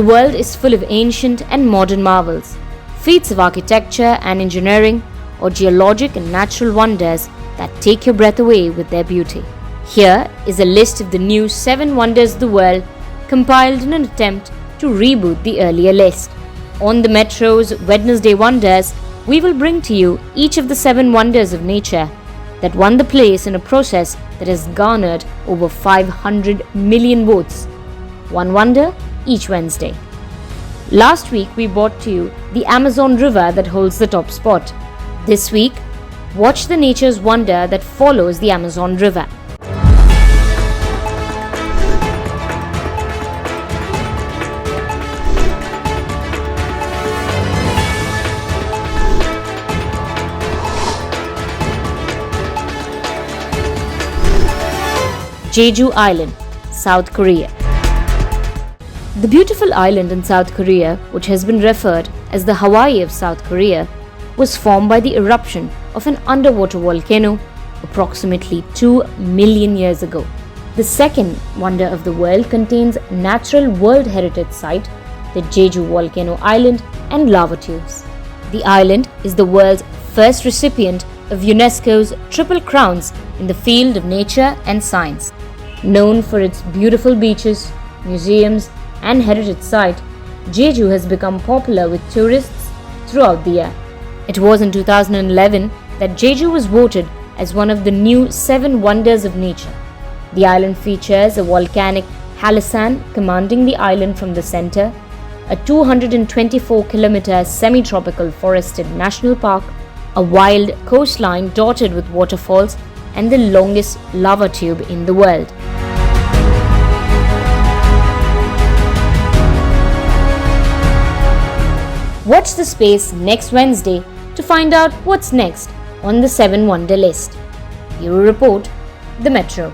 The world is full of ancient and modern marvels, feats of architecture and engineering, or geologic and natural wonders that take your breath away with their beauty. Here is a list of the new 7 wonders of the world compiled in an attempt to reboot the earlier list. On the Metro's Wednesday Wonders, we will bring to you each of the 7 wonders of nature that won the place in a process that has garnered over 500 million votes. One wonder each Wednesday. Last week we brought to you the Amazon River that holds the top spot. This week, watch the nature's wonder that follows the Amazon River. Jeju Island, South Korea. The beautiful island in South Korea, which has been referred as the Hawaii of South Korea, was formed by the eruption of an underwater volcano approximately 2 million years ago. The second wonder of the world contains natural World Heritage Site, the Jeju Volcano Island and lava tubes. The island is the world's first recipient of UNESCO's Triple Crowns in the field of nature and science. Known for its beautiful beaches, museums, and heritage site, Jeju has become popular with tourists throughout the year. It was in 2011 that Jeju was voted as one of the new 7 wonders of nature. The island features a volcanic halasan commanding the island from the center, a 224-kilometer semi-tropical forested national park, a wild coastline dotted with waterfalls, and the longest lava tube in the world. Watch the space next Wednesday to find out what's next on the 7 wonder list. Bureau Report, The Metro.